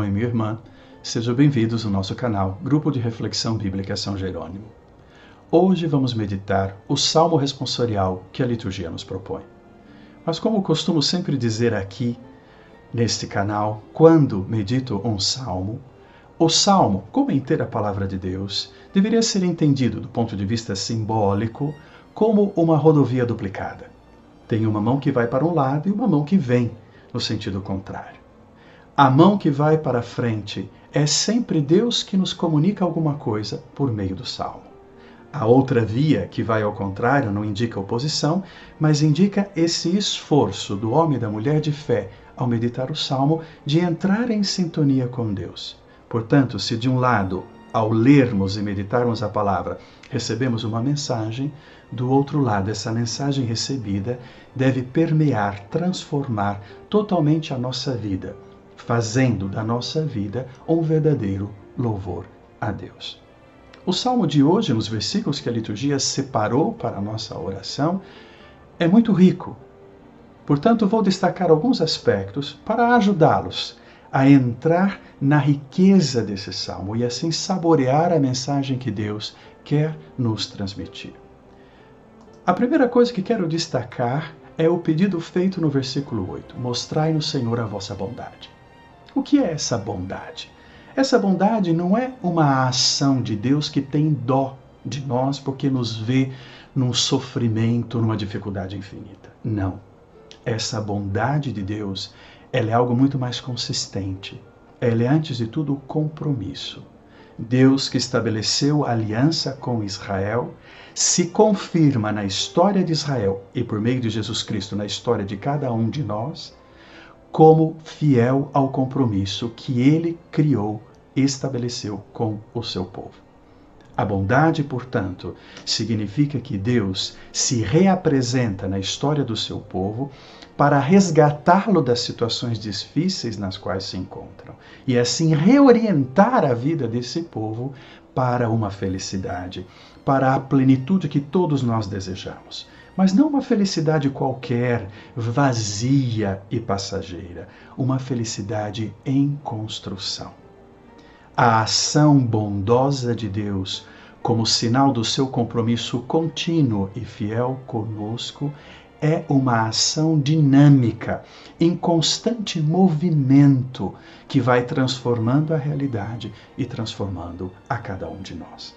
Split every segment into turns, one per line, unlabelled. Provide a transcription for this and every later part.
e minha irmã, sejam bem-vindos ao nosso canal Grupo de Reflexão Bíblica São Jerônimo. Hoje vamos meditar o Salmo responsorial que a liturgia nos propõe. Mas como costumo sempre dizer aqui, neste canal, quando medito um salmo, o salmo, como inteira palavra de Deus, deveria ser entendido do ponto de vista simbólico como uma rodovia duplicada. Tem uma mão que vai para um lado e uma mão que vem no sentido contrário. A mão que vai para frente é sempre Deus que nos comunica alguma coisa por meio do salmo. A outra via, que vai ao contrário, não indica oposição, mas indica esse esforço do homem e da mulher de fé, ao meditar o salmo, de entrar em sintonia com Deus. Portanto, se de um lado, ao lermos e meditarmos a palavra, recebemos uma mensagem, do outro lado, essa mensagem recebida deve permear, transformar totalmente a nossa vida, fazendo da nossa vida um verdadeiro louvor a Deus. O salmo de hoje, nos versículos que a liturgia separou para a nossa oração, é muito rico. Portanto, vou destacar alguns aspectos para ajudá-los a entrar na riqueza desse salmo e assim saborear a mensagem que Deus quer nos transmitir. A primeira coisa que quero destacar é o pedido feito no versículo 8. Mostrai-nos, Senhor, a vossa bondade. O que é essa bondade? Essa bondade não é uma ação de Deus que tem dó de nós porque nos vê num sofrimento, numa dificuldade infinita. Não. Essa bondade de Deus, ela é algo muito mais consistente. Ela é, antes de tudo, o compromisso. Deus que estabeleceu a aliança com Israel se confirma na história de Israel e por meio de Jesus Cristo na história de cada um de nós como fiel ao compromisso que ele criou e estabeleceu com o seu povo. A bondade, portanto, significa que Deus se reapresenta na história do seu povo para resgatá-lo das situações difíceis nas quais se encontram e assim reorientar a vida desse povo para uma felicidade, para a plenitude que todos nós desejamos. Mas não uma felicidade qualquer, vazia e passageira, uma felicidade em construção. A ação bondosa de Deus, como sinal do seu compromisso contínuo e fiel conosco, é uma ação dinâmica, em constante movimento, que vai transformando a realidade e transformando a cada um de nós.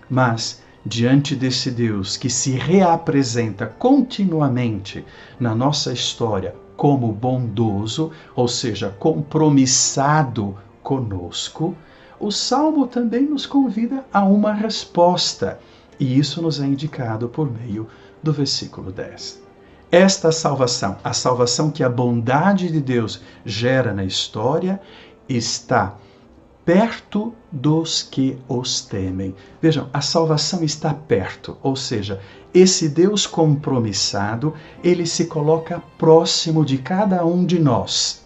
Mas, diante desse Deus que se reapresenta continuamente na nossa história como bondoso, ou seja, compromissado conosco, o Salmo também nos convida a uma resposta, e isso nos é indicado por meio do versículo 10. Esta salvação, a salvação que a bondade de Deus gera na história, está perto dos que os temem. Vejam, a salvação está perto, ou seja, esse Deus compromissado, ele se coloca próximo de cada um de nós.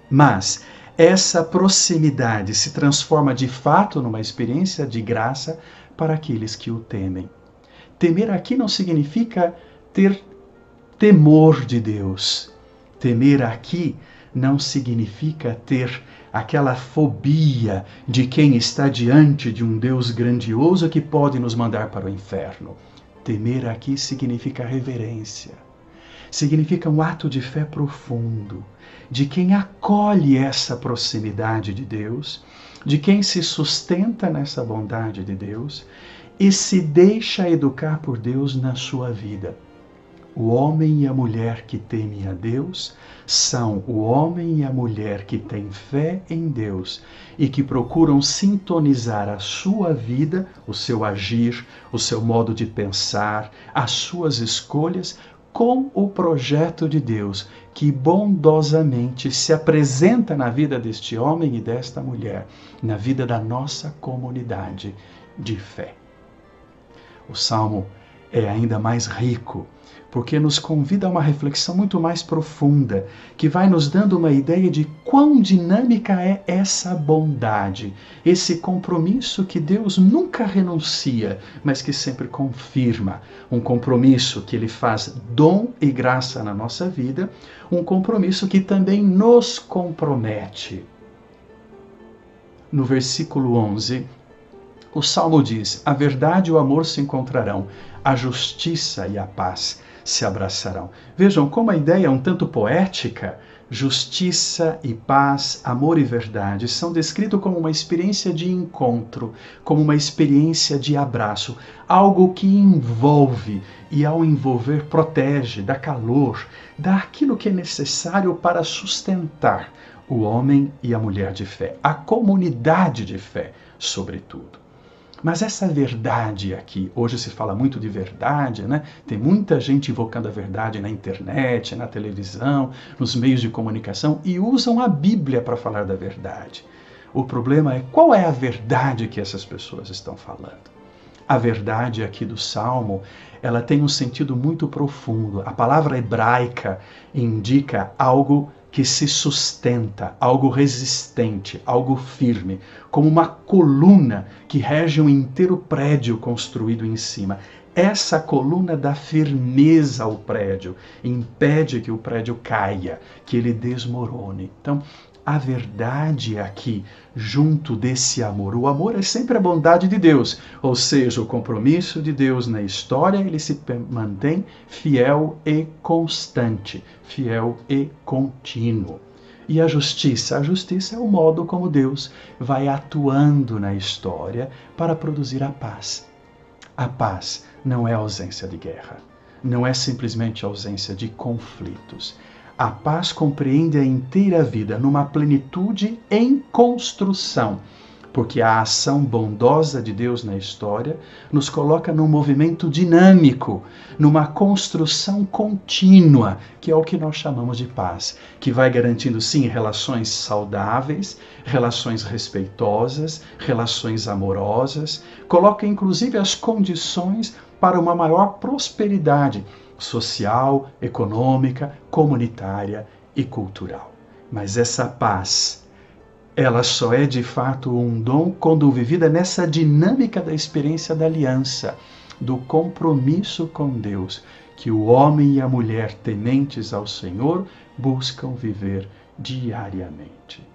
Mas essa proximidade se transforma de fato numa experiência de graça para aqueles que o temem. Temer aqui não significa ter temor de Deus. Temer aqui não significa ter aquela fobia de quem está diante de um Deus grandioso que pode nos mandar para o inferno. Temer aqui significa reverência. Significa um ato de fé profundo, de quem acolhe essa proximidade de Deus, de quem se sustenta nessa bondade de Deus e se deixa educar por Deus na sua vida. O homem e a mulher que temem a Deus são o homem e a mulher que têm fé em Deus e que procuram sintonizar a sua vida, o seu agir, o seu modo de pensar, as suas escolhas com o projeto de Deus que bondosamente se apresenta na vida deste homem e desta mulher, na vida da nossa comunidade de fé. O Salmo é ainda mais rico, porque nos convida a uma reflexão muito mais profunda, que vai nos dando uma ideia de quão dinâmica é essa bondade, esse compromisso que Deus nunca renuncia, mas que sempre confirma, um compromisso que Ele faz dom e graça na nossa vida, um compromisso que também nos compromete. no versículo 11, o Salmo diz: a verdade e o amor se encontrarão, a justiça e a paz se abraçarão. Vejam como a ideia é um tanto poética. Justiça e paz, amor e verdade são descritos como uma experiência de encontro, como uma experiência de abraço, algo que envolve e, ao envolver, protege, dá calor, dá aquilo que é necessário para sustentar o homem e a mulher de fé, a comunidade de fé, sobretudo. Mas essa verdade aqui, hoje se fala muito de verdade, né? Tem muita gente invocando a verdade na internet, na televisão, nos meios de comunicação e usam a Bíblia para falar da verdade. O problema é qual é a verdade que essas pessoas estão falando. A verdade aqui do Salmo, ela tem um sentido muito profundo. A palavra hebraica indica algo que se sustenta, algo resistente, algo firme, como uma coluna que rege um inteiro prédio construído em cima. Essa coluna dá firmeza ao prédio, impede que o prédio caia, que ele desmorone. Então, a verdade aqui, junto desse amor. O amor é sempre a bondade de Deus, ou seja, o compromisso de Deus na história, ele se mantém fiel e constante, fiel e contínuo. E a justiça é o modo como Deus vai atuando na história para produzir a paz. A paz não é ausência de guerra, não é simplesmente ausência de conflitos. A paz compreende a inteira vida numa plenitude em construção, porque a ação bondosa de Deus na história nos coloca num movimento dinâmico, numa construção contínua, que é o que nós chamamos de paz, que vai garantindo, sim, relações saudáveis, relações respeitosas, relações amorosas, coloca inclusive as condições para uma maior prosperidade social, econômica, comunitária e cultural. Mas essa paz, ela só é de fato um dom quando vivida nessa dinâmica da experiência da aliança, do compromisso com Deus, que o homem e a mulher tementes ao Senhor buscam viver diariamente.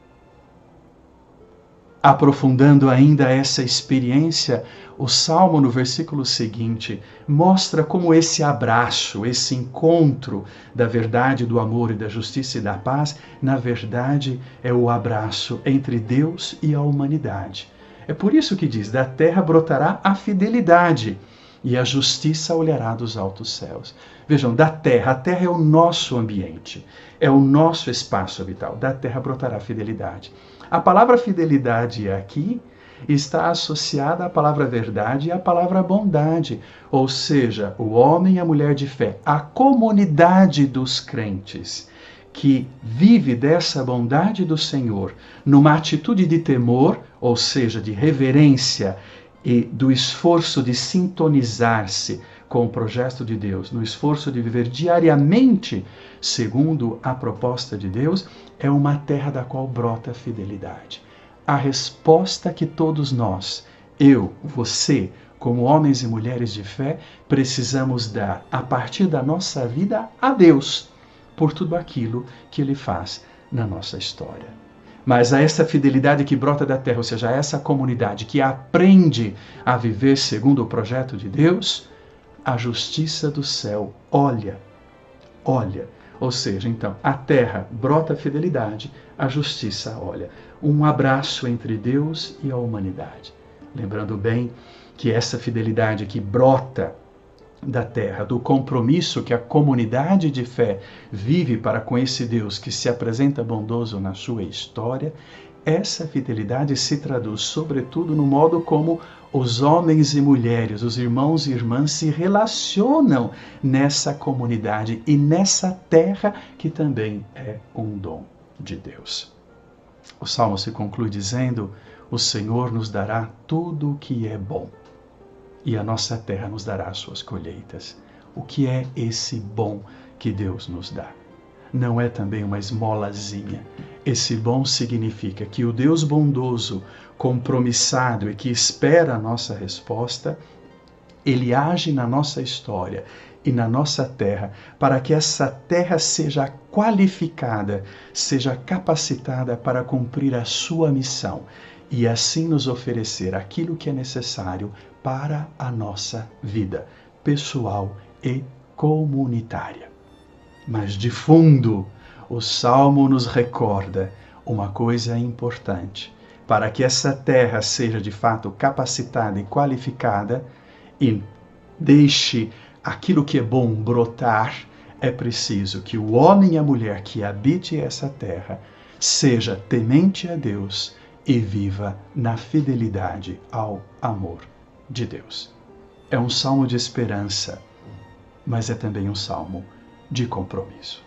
Aprofundando ainda essa experiência, o Salmo, no versículo seguinte, mostra como esse abraço, esse encontro da verdade, do amor e da justiça e da paz, na verdade, é o abraço entre Deus e a humanidade. É por isso que diz: da terra brotará a fidelidade e a justiça olhará dos altos céus. Vejam, da terra, a terra é o nosso ambiente, é o nosso espaço vital. Da terra brotará a fidelidade. A palavra fidelidade aqui está associada à palavra verdade e à palavra bondade, ou seja, o homem e a mulher de fé, a comunidade dos crentes, que vive dessa bondade do Senhor numa atitude de temor, ou seja, de reverência e do esforço de sintonizar-se com o projeto de Deus, no esforço de viver diariamente segundo a proposta de Deus, é uma terra da qual brota a fidelidade. A resposta que todos nós, eu, você, como homens e mulheres de fé, precisamos dar a partir da nossa vida a Deus, por tudo aquilo que Ele faz na nossa história. Mas a essa fidelidade que brota da terra, ou seja, a essa comunidade que aprende a viver segundo o projeto de Deus, a justiça do céu olha. Ou seja, então, a terra brota a fidelidade, a justiça olha. Um abraço entre Deus e a humanidade. Lembrando bem que essa fidelidade que brota da terra, do compromisso que a comunidade de fé vive para com esse Deus que se apresenta bondoso na sua história, essa fidelidade se traduz sobretudo no modo como os homens e mulheres, os irmãos e irmãs se relacionam nessa comunidade e nessa terra que também é um dom de Deus. O Salmo se conclui dizendo: o Senhor nos dará tudo o que é bom e a nossa terra nos dará as suas colheitas. O que é esse bom que Deus nos dá? Não é também uma esmolazinha. Esse bom significa que o Deus bondoso, compromissado e que espera a nossa resposta, Ele age na nossa história e na nossa terra para que essa terra seja qualificada, seja capacitada para cumprir a sua missão. e assim nos oferecer aquilo que é necessário para a nossa vida pessoal e comunitária. Mas, de fundo, o Salmo nos recorda uma coisa importante. Para que essa terra seja de fato capacitada e qualificada e deixe aquilo que é bom brotar, é preciso que o homem e a mulher que habite essa terra seja temente a Deus e viva na fidelidade ao amor de Deus. É um salmo de esperança, mas é também um salmo de compromisso.